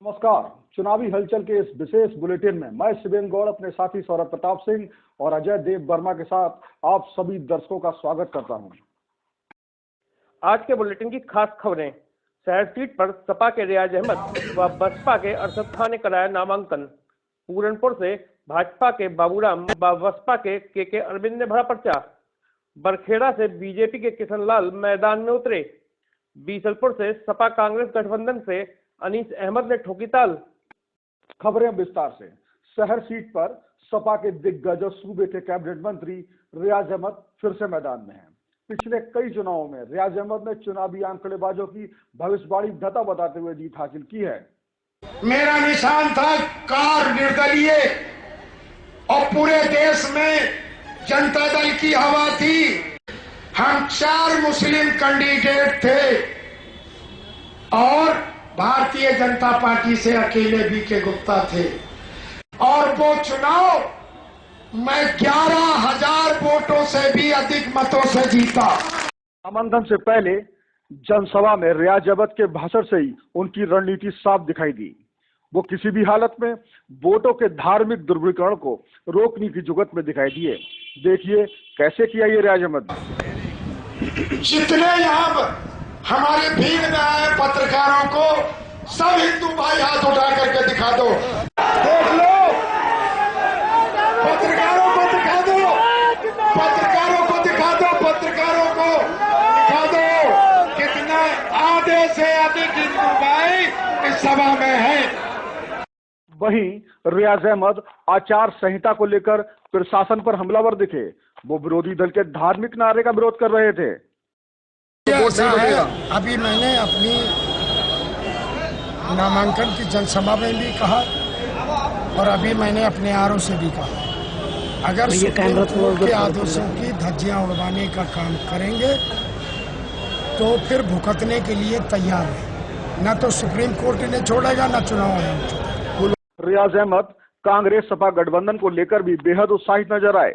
नमस्कार। चुनावी हलचल के इस विशेष बुलेटिन में मैं शिवेंद्र गौड़ अपने साथी सौरभ प्रताप सिंह और अजय देव वर्मा के साथ आप सभी दर्शकों का स्वागत करता हूं। आज के बुलेटिन की खास खबरें। शहर सीट पर सपा के रियाज अहमद व बसपा के अरशद खान ने कराया नामांकन। पूरनपुर से भाजपा के बाबूराम व बसपा के अरविंद ने भरा पर्चा। बरखेड़ा से बीजेपी के किशन लाल मैदान में उतरे। बीसलपुर से सपा कांग्रेस गठबंधन से अनीस अहमद ने ठोकी ताल। खबरें विस्तार से। शहर सीट पर सपा के दिग्गज और सूबे के कैबिनेट मंत्री रियाज अहमद फिर से मैदान में हैं। पिछले कई चुनावों में रियाज अहमद ने चुनावी आंकड़ेबाजों की भविष्यवाणी धता बताते हुए जीत हासिल की है। मेरा निशान था कार निर्दलीय और पूरे देश में जनता दल की हवा थी। हम 4 मुस्लिम कैंडिडेट थे और भारतीय जनता पार्टी से अकेले बीके गुप्ता थे और वो चुनाव मैं 11,000 वोटों से भी अधिक मतों से जीता। नामांकन से पहले जनसभा में रियाज अहमद के भाषण से ही उनकी रणनीति साफ दिखाई दी। वो किसी भी हालत में वोटों के धार्मिक दुर्बृत्तीकरण को रोकने की जुगत में दिखाई दिए। देखिए कैसे किया ये रियाज अहमद ने। जितने यहाँ हमारे भीड़ में आए पत्रकारों को सब हिंदू भाई हाथ उठा करके दिखा दो, देख लो, पत्रकारों को दिखा दो, पत्रकारों को दिखा दो, पत्रकारों को दिखा दो कितना आधे से अधिक हिंदू भाई इस सभा में है। वहीं रियाज अहमद आचार संहिता को लेकर प्रशासन पर हमलावर दिखे। वो विरोधी दल के धार्मिक नारे का विरोध कर रहे थे। अभी मैंने अपनी नामांकन की जनसभा में भी कहा और अभी मैंने अपने आरोप से भी कहा, अगर सुप्रीम कोर्ट के आदेशों की धज्जियां उड़वाने का काम करेंगे तो फिर भुगतने के लिए तैयार है। न तो सुप्रीम कोर्ट इन्हें छोड़ेगा न चुनाव आयोग छोड़ेगा। रियाज अहमद कांग्रेस सपा गठबंधन को लेकर भी बेहद उत्साहित नजर आए।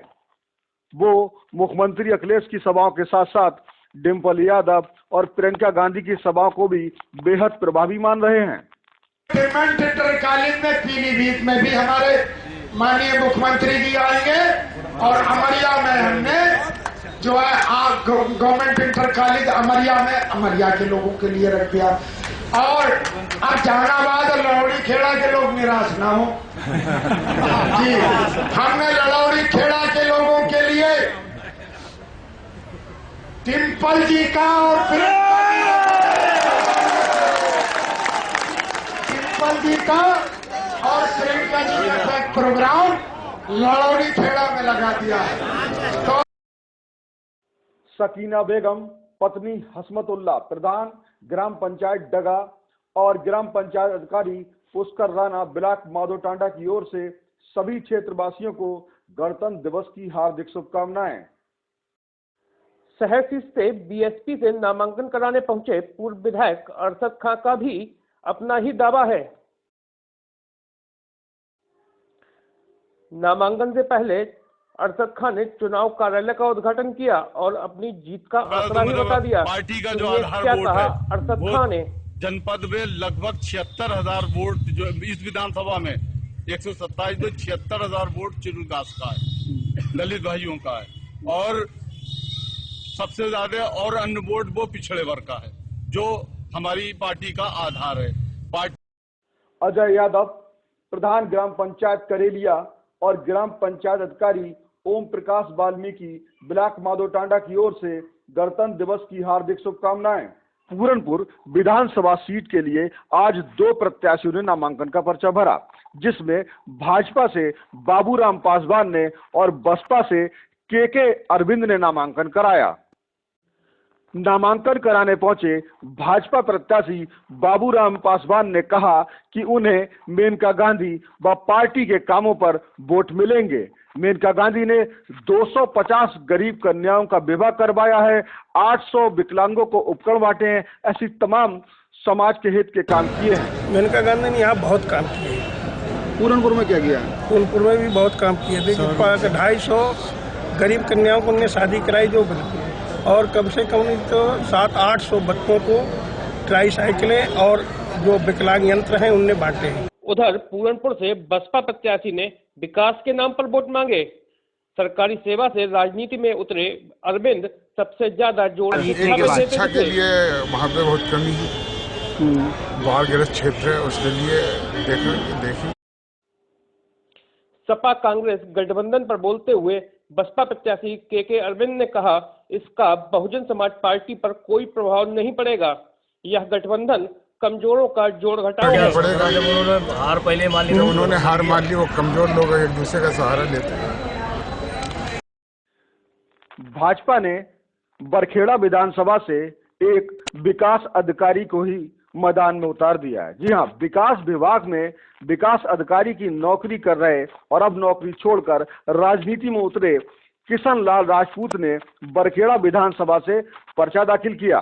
वो मुख्यमंत्री अखिलेश की सभाओं के साथ साथ डिम्पल यादव और प्रियंका गांधी की सभाओं को भी बेहद प्रभावी मान रहे हैं। इंटरकालीन में पीलीभीत में भी हमारे माननीय मुख्यमंत्री जी आएंगे और अमरिया में हमने जो है गवर्नमेंट इंटरकालीन अमरिया में अमरिया के लोगों के लिए रख दिया और अब जहानाबाद और लड़ौड़ी खेड़ा के लोग निराश ना हो जी, हमने लड़ौड़ी खेड़ा के लोगों के लिए डिम्पल जी का और डिम्पल जी का और प्रियंका जी का एक प्रोग्राम लड़ौड़ी खेड़ा में लगा दिया है। तो सकीना बेगम पत्नी हसमतुल्लाह, प्रधान ग्राम पंचायत डगा और ग्राम पंचायत अधिकारी पुष्कर राणा ब्लॉक माधोटांडा की ओर से सभी क्षेत्रवासियों को गणतंत्र दिवस की हार्दिक शुभकामनाएं। शहर सीट से बीएसपी से नामांकन कराने पहुंचे पूर्व विधायक अरशद खान का भी अपना ही दावा है। नामांकन से पहले अरशद खान ने चुनाव कार्यालय का उद्घाटन किया और अपनी जीत का आंकड़ा भी बता दिया। पार्टी का जो आधार क्या वोट कहा है अरशद खान ने। जनपद में लगभग 76,000 वोट, जो इस विधानसभा में 127 में 76,000 वोट चिरुदास का है, दलित भाइयों का है और सबसे ज्यादा और अन्य वोट वो पिछड़े वर्ग का है जो हमारी पार्टी का आधार है। अजय यादव, प्रधान ग्राम पंचायत करेलिया और ग्राम पंचायत अधिकारी ओम प्रकाश वाल्मीकि ब्लॉक माधोटांडा की ओर से गणतंत्र दिवस की हार्दिक शुभकामनाएं। पूरनपुर विधानसभा सीट के लिए आज 2 प्रत्याशियों ने नामांकन का पर्चा भरा, जिसमें भाजपा से बाबूराम पासवान ने और बसपा से के अरविंद ने नामांकन कराया। नामांकन कराने पहुंचे भाजपा प्रत्याशी बाबूराम पासवान ने कहा कि उन्हें मेनका गांधी व पार्टी के कामों पर वोट मिलेंगे। मेनका गांधी ने 250 गरीब कन्याओं का विवाह करवाया है, 800 विकलांगों को उपकरण बांटे हैं, ऐसी तमाम समाज के हित के काम किए हैं। मेनका गांधी ने यहाँ बहुत काम किए हैं। पूरनपुर में क्या किया? पूरनपुर में भी बहुत काम किए। देखिए 250 गरीब कन्याओं को उन्हें शादी कराई जो और कम से कम तो 700-800 बच्चों को ट्राईसाइकिलें और जो विकलांग यंत्र हैं उनने बांटे हैं। उधर पूरनपुर से बसपा प्रत्याशी ने विकास के नाम पर वोट मांगे। सरकारी सेवा से राजनीति में उतरे अरविंद सबसे ज्यादा जोर शिक्षा के लिए वहाँ पे बहुत कमी है, बाढ़ग्रस्त क्षेत्र है, उसके लिए देखिए। सपा कांग्रेस गठबंधन पर बोलते हुए बसपा प्रत्याशी के अरविंद ने कहा, इसका बहुजन समाज पार्टी पर कोई प्रभाव नहीं पड़ेगा। यह गठबंधन कमजोरों का जोड़ घटाव है। जब उन्होंने हार मान ली, वो कमजोर लोग एक दूसरे का सहारा लेते हैं। भाजपा ने बरखेड़ा विधानसभा से एक विकास अधिकारी को ही मैदान में उतार दिया है। जी हां, विकास विभाग में विकास अधिकारी की नौकरी कर रहे और अब नौकरी छोड़कर राजनीति में उतरे किशन लाल राजपूत ने बरखेड़ा विधानसभा से पर्चा दाखिल किया।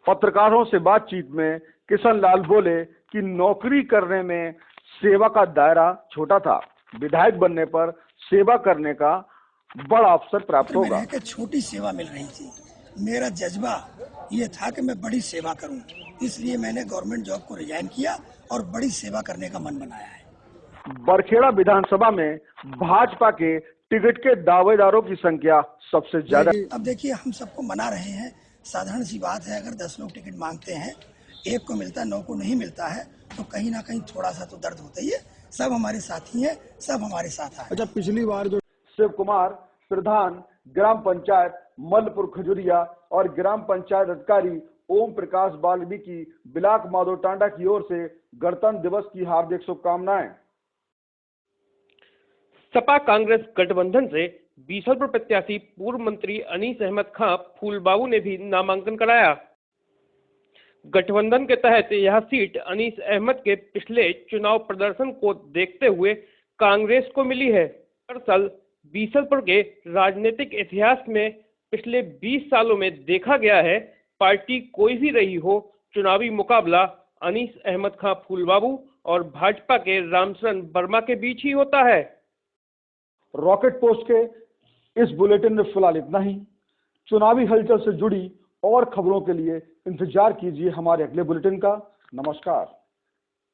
पत्रकारों से बातचीत में किशन लाल बोले कि नौकरी करने में सेवा का दायरा छोटा था, विधायक बनने पर सेवा करने का बड़ा अवसर प्राप्त होगा। छोटी सेवा मिल रही थी, मेरा जज्बा ये था कि मैं बड़ी सेवा करूं, इसलिए मैंने गवर्नमेंट जॉब को रिजाइन किया और बड़ी सेवा करने का मन बनाया है। बरखेड़ा विधानसभा में भाजपा के टिकट के दावेदारों की संख्या सबसे ज्यादा। अब देखिए, हम सबको मना रहे हैं, साधारण सी बात है, अगर 10 लोग टिकट मांगते हैं, एक को मिलता है, 9 को नहीं मिलता है, तो कहीं ना कहीं थोड़ा सा तो दर्द होता ही है। सब हमारे साथी हैं, सब हमारे साथ आए। अच्छा, पिछली बार जो शिव कुमार प्रधान ग्राम पंचायत मल्लपुर खजुरिया और ग्राम पंचायत अधिकारी ओम प्रकाश वाल्मीकि ब्लॉक माधोटांडा की ओर से गणतंत्र दिवस की हार्दिक शुभकामनाएं। सपा कांग्रेस गठबंधन से बीसलपुर प्रत्याशी पूर्व मंत्री अनीस अहमद खां फूलबाबू ने भी नामांकन कराया। गठबंधन के तहत यह सीट अनीस अहमद के पिछले चुनाव प्रदर्शन को देखते हुए कांग्रेस को मिली है। दरअसल बीसलपुर के राजनीतिक इतिहास में पिछले 20 सालों में देखा गया है, पार्टी कोई भी रही हो, चुनावी मुकाबला अनीस अहमद खां फूलबाबू और भाजपा के रामचरण वर्मा के बीच ही होता है। रॉकेट पोस्ट के इस बुलेटिन में फिलहाल इतना ही। चुनावी हलचल से जुड़ी और खबरों के लिए इंतजार कीजिए हमारे अगले बुलेटिन का। नमस्कार।